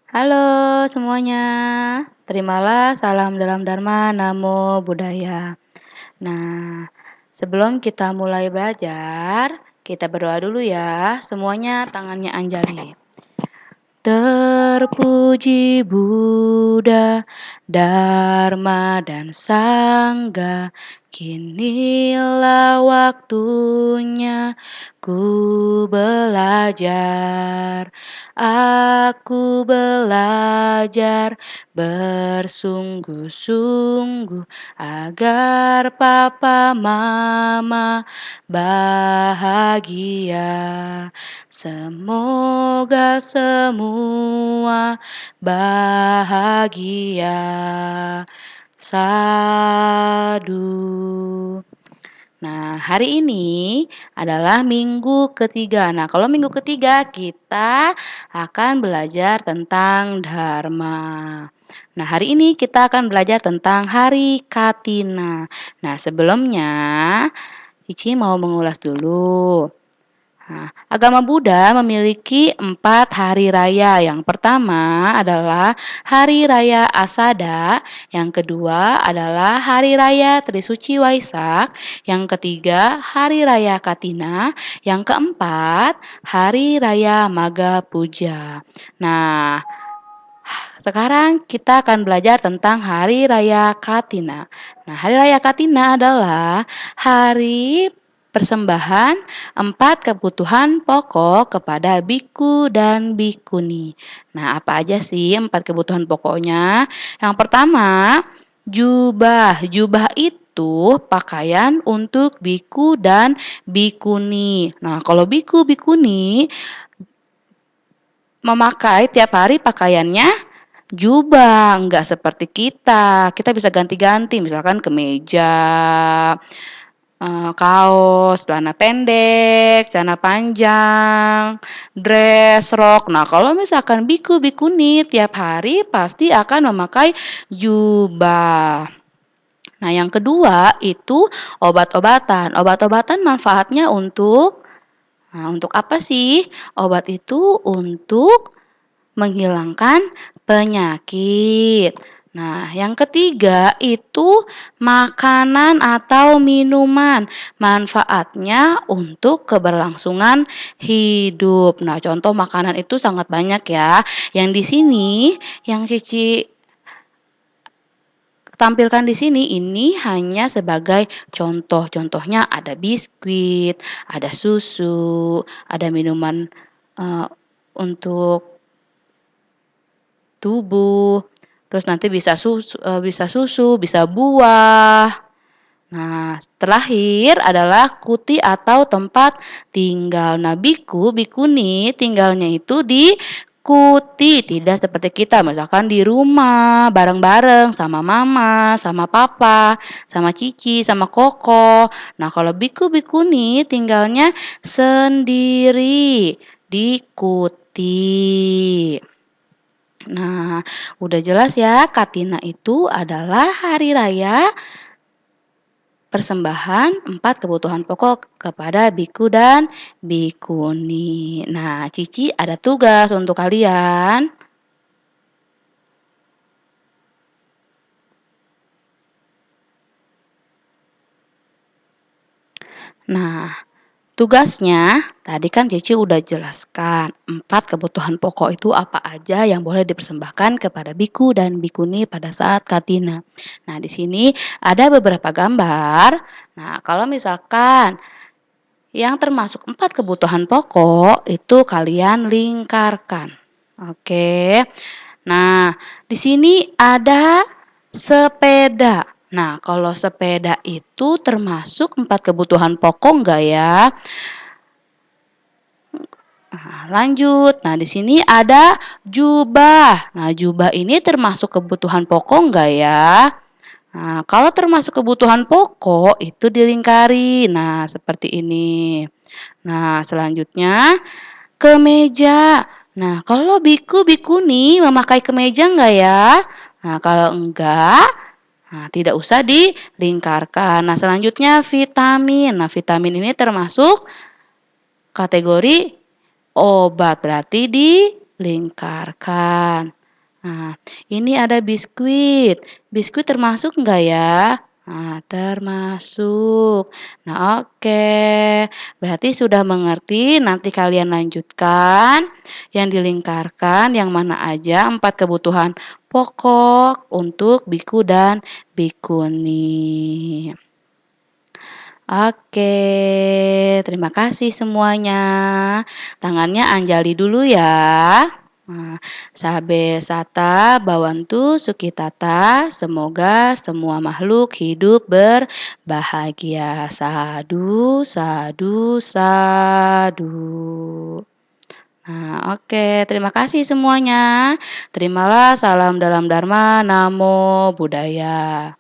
Halo semuanya, terimalah salam dalam Dharma, Namo Buddhaya. Nah, sebelum kita mulai belajar, kita berdoa dulu ya. Semuanya tangannya anjali. Terpuji Buddha, Dharma dan Sangha, kinilah waktunya ku belajar. Aku belajar bersungguh-sungguh agar papa mama bahagia. Semoga semua bahagia. Sadu. Nah, hari ini adalah minggu ketiga. Nah, kalau minggu ketiga kita akan belajar tentang Dharma. Nah, hari ini kita akan belajar tentang Hari Katina. Nah, sebelumnya Cici mau mengulas dulu. Nah, agama Buddha memiliki 4 hari raya. Yang pertama adalah Hari Raya Asada, yang kedua adalah Hari Raya Trisuci Waisak, yang ketiga Hari Raya Katina, yang keempat Hari Raya Maga Puja. Nah, sekarang kita akan belajar tentang Hari Raya Katina. Nah, Hari Raya Katina adalah hari persembahan 4 kebutuhan pokok kepada biku dan bikuni. Nah, apa aja sih 4 kebutuhan pokoknya? Yang pertama, jubah. Jubah itu pakaian untuk biku dan bikuni. Nah, kalau biku bikuni memakai tiap hari pakaiannya jubah, enggak seperti kita. Kita bisa ganti-ganti, misalkan kemeja, kaos, celana pendek, celana panjang, dress, rok. Nah, kalau misalkan biku bikuni tiap hari pasti akan memakai jubah. Nah, yang kedua itu obat-obatan. Obat-obatan manfaatnya untuk apa sih? Obat itu untuk menghilangkan penyakit. Nah, yang ketiga itu makanan atau minuman. Manfaatnya untuk keberlangsungan hidup. Nah, contoh makanan itu sangat banyak ya. Yang di sini, yang Cici tampilkan di sini ini hanya sebagai contoh. Contohnya ada biskuit, ada susu, ada minuman untuk tubuh, terus nanti bisa susu, bisa buah. Nah, terakhir adalah kuti atau tempat tinggal. Nah, biku, bikuni tinggalnya itu di kuti, tidak seperti kita, misalkan di rumah, bareng-bareng sama mama, sama papa, sama cici, sama koko. Nah, kalau biku, bikuni tinggalnya sendiri di kuti. Nah, udah jelas ya, Katina itu adalah hari raya persembahan 4 kebutuhan pokok kepada biku dan bikuni. Nah, Cici ada tugas untuk kalian. Nah, tugasnya tadi kan Cici udah jelaskan 4 kebutuhan pokok itu apa aja yang boleh dipersembahkan kepada biku dan bikuni pada saat Katina. Nah, di sini ada beberapa gambar. Nah, kalau misalkan yang termasuk 4 kebutuhan pokok itu kalian lingkarkan. Oke. Nah, di sini ada sepeda. Nah, kalau sepeda itu termasuk 4 kebutuhan pokok enggak ya? Nah, lanjut. Nah, di sini ada jubah. Nah, jubah ini termasuk kebutuhan pokok enggak ya? Nah, kalau termasuk kebutuhan pokok itu dilingkari. Nah, seperti ini. Nah, selanjutnya kemeja. Nah, kalau biku bikuni memakai kemeja enggak ya? Nah, kalau enggak, nah, tidak usah dilingkarkan. Nah, selanjutnya vitamin. Nah, vitamin ini termasuk kategori obat, berarti lingkarkan. Nah, ini ada biskuit. Biskuit termasuk enggak ya? Nah, termasuk. Nah, oke. Berarti sudah mengerti, nanti kalian lanjutkan. Yang dilingkarkan yang mana aja 4 kebutuhan pokok untuk biku dan bikuni. Oke, terima kasih semuanya. Tangannya anjali dulu ya. Nah, sabe sata bawantu sukitata, semoga semua makhluk hidup berbahagia. Sadu, sadu, sadu. Nah, oke, terima kasih semuanya. Terimalah salam dalam Dharma, Namo Buddhaya.